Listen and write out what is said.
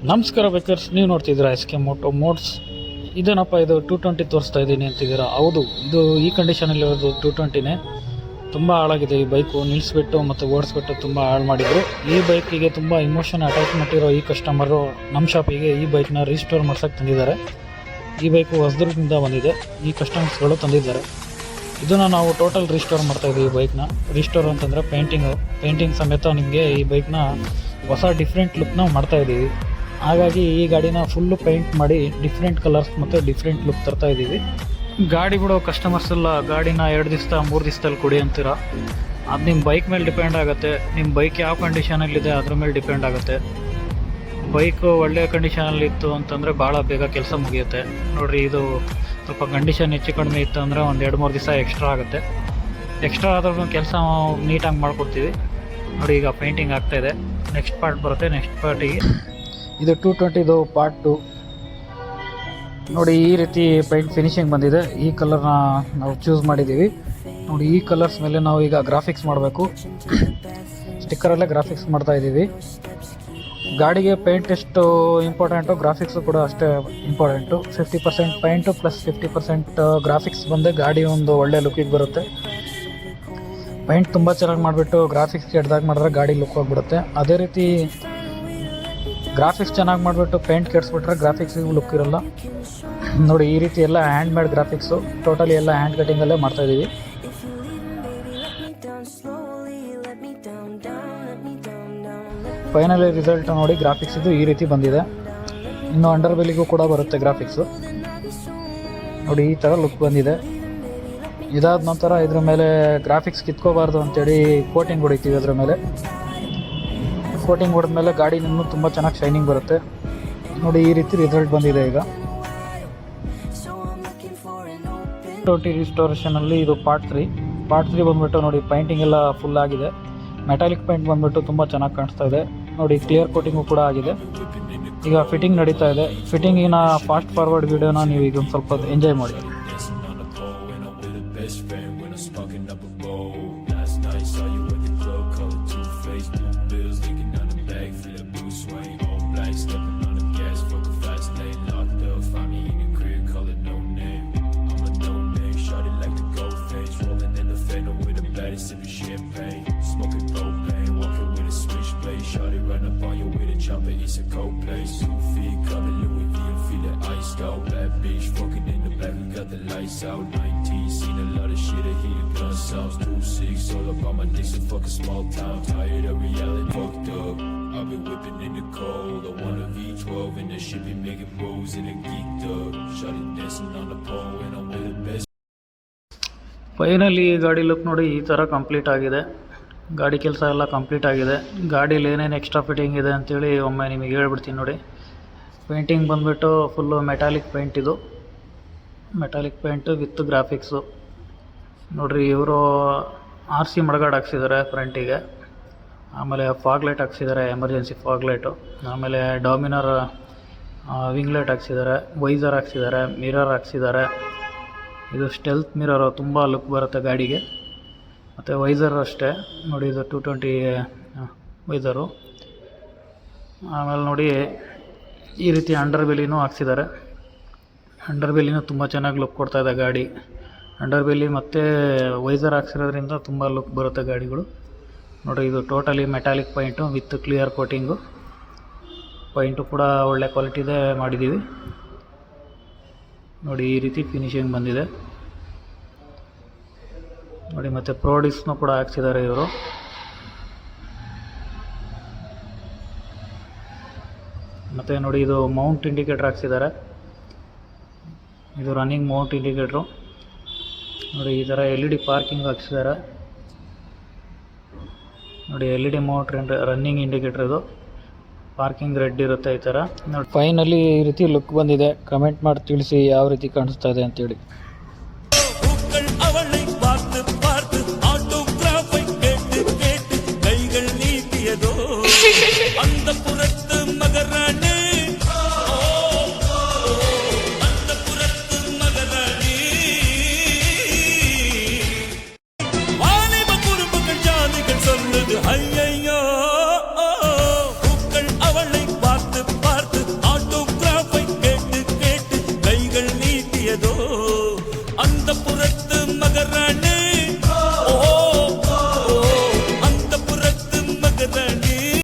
ನಮಸ್ಕಾರ ಬೇಕರ್ಸ್, ನೀವು ನೋಡ್ತಿದ್ದೀರಾ ಎಸ್ ಕೆ ಮೋಟ್ಸ್. ಇದೇನಪ್ಪ ಇದು 220 ತೋರಿಸ್ತಾ ಇದ್ದೀನಿ ಅಂತಿದ್ದೀರಾ. ಹೌದು, ಇದು ಈ ಕಂಡೀಷನಲ್ಲಿರೋದು 220ನೇ. ತುಂಬ ಹಾಳಾಗಿದೆ ಈ ಬೈಕು. ನಿಲ್ಲಿಸ್ಬಿಟ್ಟು ಮತ್ತು ಓಡಿಸ್ಬಿಟ್ಟು ತುಂಬ ಹಾಳು ಮಾಡಿದರು. ಈ ಬೈಕಿಗೆ ತುಂಬ ಇಮೋಷನ್ ಅಟ್ಯಾಚ್ಮೆಂಟ್ ಇರೋ ಈ ಕಸ್ಟಮರು ನಮ್ಮ ಶಾಪಿಗೆ ಈ ಬೈಕ್ನ ರೀಸ್ಟೋರ್ ಮಾಡ್ಸೋಕ್ಕೆ ತಂದಿದ್ದಾರೆ. ಈ ಬೈಕು ಹೊಸದುರ್ಗದಿಂದ ಬಂದಿದೆ. ಈ ಕಸ್ಟಮರ್ಸ್ಗಳು ತಂದಿದ್ದಾರೆ. ಇದನ್ನು ನಾವು ಟೋಟಲ್ ರೀಸ್ಟೋರ್ ಮಾಡ್ತಾಯಿದ್ದೀವಿ. ಈ ಬೈಕ್ನ ರೀಸ್ಟೋರ್ ಅಂತಂದರೆ ಪೇಂಟಿಂಗ್ ಸಮೇತ ನಿಮಗೆ ಈ ಬೈಕ್ನ ಹೊಸ ಡಿಫ್ರೆಂಟ್ ಲುಕ್ನ ಮಾಡ್ತಾಯಿದ್ದೀವಿ. ಹಾಗಾಗಿ ಈ ಗಾಡಿನ ಫುಲ್ಲು ಪೇಂಟ್ ಮಾಡಿ ಡಿಫ್ರೆಂಟ್ ಕಲರ್ಸ್ ಮತ್ತು ಡಿಫ್ರೆಂಟ್ ಲುಕ್ ತರ್ತಾ ಇದ್ದೀವಿ. ಗಾಡಿ ಬಿಡೋ ಕಸ್ಟಮರ್ಸ್ ಎಲ್ಲ ಗಾಡಿನ 2 ದಿವಸ 3 ದಿವಸದಲ್ಲಿ ಕೊಡಿ ಅಂತೀರ. ಅದು ನಿಮ್ಮ ಬೈಕ್ ಮೇಲೆ ಡಿಪೆಂಡ್ ಆಗುತ್ತೆ. ನಿಮ್ಮ ಬೈಕ್ ಯಾವ ಕಂಡೀಷನಲ್ಲಿದೆ ಅದ್ರ ಮೇಲೆ ಡಿಪೆಂಡ್ ಆಗುತ್ತೆ. ಬೈಕು ಒಳ್ಳೆಯ ಕಂಡೀಷನಲ್ಲಿತ್ತು ಅಂತಂದರೆ ಭಾಳ ಬೇಗ ಕೆಲಸ ಮುಗಿಯುತ್ತೆ. ನೋಡಿರಿ, ಇದು ಸ್ವಲ್ಪ ಕಂಡೀಷನ್ ಹೆಚ್ಚು ಕಡಿಮೆ ಇತ್ತು ಅಂದರೆ ಒಂದು 2-3 ದಿವಸ ಎಕ್ಸ್ಟ್ರಾ ಆಗುತ್ತೆ. ಎಕ್ಸ್ಟ್ರಾ ಆದ್ರೂ ಕೆಲಸ ನೀಟಾಗಿ ಮಾಡಿಕೊಡ್ತೀವಿ. ನೋಡಿ, ಈಗ ಪೇಂಟಿಂಗ್ ಆಗ್ತಾಯಿದೆ. ನೆಕ್ಸ್ಟ್ ಪಾರ್ಟ್ ಬರುತ್ತೆ. ನೆಕ್ಸ್ಟ್ ಪಾರ್ಟಿಗೆ ಇದು 220 ಪಾರ್ಟ್ 2. ನೋಡಿ, ಈ ರೀತಿ ಪೇಂಟ್ ಫಿನಿಶಿಂಗ್ ಬಂದಿದೆ. ಈ ಕಲರ್ನ ನಾವು ಚೂಸ್ ಮಾಡಿದ್ದೀವಿ. ನೋಡಿ, ಈ ಕಲರ್ಸ್ ಮೇಲೆ ನಾವು ಈಗ ಗ್ರಾಫಿಕ್ಸ್ ಮಾಡಬೇಕು. ಸ್ಟಿಕ್ಕರಲ್ಲೇ ಗ್ರಾಫಿಕ್ಸ್ ಮಾಡ್ತಾ ಇದ್ದೀವಿ. ಗಾಡಿಗೆ ಪೇಂಟ್ ಎಷ್ಟು ಇಂಪಾರ್ಟೆಂಟು, ಗ್ರಾಫಿಕ್ಸು ಕೂಡ ಅಷ್ಟೇ ಇಂಪಾರ್ಟೆಂಟು. 50% ಪೇಂಟು ಪ್ಲಸ್ 50% ಗ್ರಾಫಿಕ್ಸ್ ಬಂದರೆ ಗಾಡಿ ಒಂದು ಒಳ್ಳೆ ಲುಕ್ಕಿಗೆ ಬರುತ್ತೆ. ಪೇಂಟ್ ತುಂಬ ಚೆನ್ನಾಗಿ ಮಾಡಿಬಿಟ್ಟು ಗ್ರಾಫಿಕ್ಸ್ ಕೆಟ್ಟದಾಗಿ ಮಾಡಿದ್ರೆ ಗಾಡಿ ಲುಕ್ ಹೋಗ್ಬಿಡುತ್ತೆ. ಅದೇ ರೀತಿ ಗ್ರಾಫಿಕ್ಸ್ ಚೆನ್ನಾಗಿ ಮಾಡಿಬಿಟ್ಟು ಪೇಂಟ್ ಕೆಡಿಸ್ಬಿಟ್ರೆ ಗ್ರಾಫಿಕ್ಸಿಗೂ ಲುಕ್ ಇರೋಲ್ಲ. ನೋಡಿ, ಈ ರೀತಿ ಎಲ್ಲ ಹ್ಯಾಂಡ್ ಮೇಡ್ ಗ್ರಾಫಿಕ್ಸು, ಟೋಟಲಿ ಎಲ್ಲ ಹ್ಯಾಂಡ್ ಕಟಿಂಗಲ್ಲೇ ಮಾಡ್ತಾಯಿದ್ದೀವಿ. ಫೈನಲಿ ರಿಸಲ್ಟ್ ನೋಡಿ, ಗ್ರಾಫಿಕ್ಸ್ ಇದು ಈ ರೀತಿ ಬಂದಿದೆ. ಇನ್ನು ಅಂಡರ್ ಬೆಲಿಗೂ ಕೂಡ ಬರುತ್ತೆ ಗ್ರಾಫಿಕ್ಸು. ನೋಡಿ, ಈ ಥರ ಲುಕ್ ಬಂದಿದೆ. ಇದಾದ ನಂತರ ಇದ್ರ ಮೇಲೆ ಗ್ರಾಫಿಕ್ಸ್ ಕಿತ್ಕೋಬಾರ್ದು ಅಂತೇಳಿ ಕೋಟಿಂಗ್ ಹೊಡಿತೀವಿ. ಅದ್ರ ಮೇಲೆ ಕೋಟಿಂಗ್ ಹೊಡೆದ್ಮೇಲೆ ಗಾಡಿ ಇನ್ನೂ ತುಂಬ ಚೆನ್ನಾಗಿ ಶೈನಿಂಗ್ ಬರುತ್ತೆ. ನೋಡಿ, ಈ ರೀತಿ ರಿಸಲ್ಟ್ ಬಂದಿದೆ. ಈಗ 220 ರಿಸ್ಟೋರೇಷನಲ್ಲಿ ಇದು ಪಾರ್ಟ್ 3 ಬಂದುಬಿಟ್ಟು ನೋಡಿ, ಪೇಂಟಿಂಗ್ ಎಲ್ಲ ಫುಲ್ ಆಗಿದೆ. ಮೆಟಾಲಿಕ್ ಪೇಂಟ್ ಬಂದುಬಿಟ್ಟು ತುಂಬ ಚೆನ್ನಾಗಿ ಕಾಣಿಸ್ತಾ ಇದೆ. ನೋಡಿ, ಕ್ಲಿಯರ್ ಕೋಟಿಂಗು ಕೂಡ ಆಗಿದೆ. ಈಗ ಫಿಟ್ಟಿಂಗ್ ನಡೀತಾ ಇದೆ. ಫಿಟ್ಟಿಂಗಿನ ಫಾಸ್ಟ್ ಫಾರ್ವರ್ಡ್ ವೀಡಿಯೋನ ನೀವು ಈಗ ಒಂದು ಸ್ವಲ್ಪ ಎಂಜಾಯ್ ಮಾಡಿ. Sipping champagne, smoking propane, walking with a switchblade. Shawty run up on you with a chopper, it's a cold place. 2 feet covered Louis V, I'm feeling iced out. Bad bitch, fucking in the back, we got the lights out. 19, seen a lot of shit, I hear the gun sounds. 2-6, all up on my dick, so fucking small town. Tired of reality, fucked up. I've been whipping in the cold, I want a V12, and that shit be making moves in a geeked up. Shawty dancing on the pole, and I'm with the best. Finally ಗಾಡಿ look ನೋಡಿ, ಈ ಥರ complete ಆಗಿದೆ. ಗಾಡಿ ಕೆಲಸ ಎಲ್ಲ complete ಆಗಿದೆ. ಗಾಡೀಲಿ ಏನೇನು ಎಕ್ಸ್ಟ್ರಾ ಫಿಟ್ಟಿಂಗ್ ಇದೆ ಅಂತೇಳಿ ಒಮ್ಮೆ ನಿಮಗೆ ಹೇಳ್ಬಿಡ್ತೀನಿ. ನೋಡಿ, ಪೇಂಟಿಂಗ್ ಬಂದುಬಿಟ್ಟು ಫುಲ್ಲು ಮೆಟಾಲಿಕ್ ಪೇಂಟ್. ಇದು ಮೆಟಾಲಿಕ್ ಪೇಂಟು ವಿತ್ ಗ್ರಾಫಿಕ್ಸು. ನೋಡಿರಿ, ಇವರು RC ಮಡಗಾಡ್ ಹಾಕ್ಸಿದ್ದಾರೆ ಫ್ರಂಟಿಗೆ. ಆಮೇಲೆ ಫಾಗ್ ಲೈಟ್ ಹಾಕ್ಸಿದ್ದಾರೆ, ಎಮರ್ಜೆನ್ಸಿ ಫಾಗ್ ಲೈಟು. ಆಮೇಲೆ ಡಾಮಿನರ್ ವಿಂಗ್ಲೈಟ್ ಹಾಕ್ಸಿದ್ದಾರೆ, ವೈಸರ್ ಹಾಕ್ಸಿದ್ದಾರೆ, ಮಿರರ್ ಹಾಕ್ಸಿದ್ದಾರೆ. ಇದು ಸ್ಟೆಲ್ತ್ ಮಿರರು, ತುಂಬ ಲುಕ್ ಬರುತ್ತೆ ಗಾಡಿಗೆ. ಮತ್ತು ವೈಸರ್ ಅಷ್ಟೇ ನೋಡಿ, ಇದು 220 ವೈಸರು. ಆಮೇಲೆ ನೋಡಿ, ಈ ರೀತಿ ಅಂಡರ್ ಬೆಲಿನೂ ಹಾಕ್ಸಿದ್ದಾರೆ. ಅಂಡರ್ ಬೆಲಿನೂ ತುಂಬ ಚೆನ್ನಾಗಿ ಲುಕ್ ಕೊಡ್ತಾಯಿದೆ ಗಾಡಿ. ಅಂಡರ್ ಬೆಲಿ ಮತ್ತು ವೈಸರ್ ಹಾಕ್ಸಿರೋದ್ರಿಂದ ತುಂಬ ಲುಕ್ ಬರುತ್ತೆ ಗಾಡಿಗಳು. ನೋಡಿ, ಇದು totally metallic paint with clear coating. Paint ಕೂಡ ಒಳ್ಳೆ ಕ್ವಾಲಿಟಿದೇ ಮಾಡಿದ್ದೀವಿ. ನೋಡಿ, ಈ ರೀತಿ ಫಿನಿಶಿಂಗ್ ಬಂದಿದೆ. ನೋಡಿ, ಮತ್ತು ಪ್ರೋಡಿಸ್ನೂ ಕೂಡ ಹಾಕ್ಸಿದ್ದಾರೆ ಇವರು. ಮತ್ತು ನೋಡಿ, ಇದು ಮೌಂಟ್ ಇಂಡಿಕೇಟ್ರ್ ಹಾಕ್ಸಿದ್ದಾರೆ. ಇದು ರನ್ನಿಂಗ್ ಮೌಂಟ್ ಇಂಡಿಕೇಟ್ರು. ನೋಡಿ, ಈ ಥರ LED ಪಾರ್ಕಿಂಗ್ ಹಾಕ್ಸಿದ್ದಾರೆ. ನೋಡಿ, LED ಮೌಂಟ್ ರನ್ನಿಂಗ್ ಇಂಡಿಕೇಟ್ರ್. ಇದು ಪಾರ್ಕಿಂಗ್ ರೆಡ್ ಇರುತ್ತೆ ಈ ಥರ. ನೋಡಿ, ಫೈನಲಿ ಈ ರೀತಿ ಲುಕ್ ಬಂದಿದೆ. ಕಮೆಂಟ್ ಮಾಡಿ ತಿಳಿಸಿ ಯಾವ ರೀತಿ ಕಾಣಿಸ್ತಾ ಇದೆ ಅಂತೇಳಿ. ಅವಳை பார்த்து பார்த்து ஆட்டோகிராஃபை கேட்டு கேட்டு கைகள் நீட்டியதோ அந்த புறத்து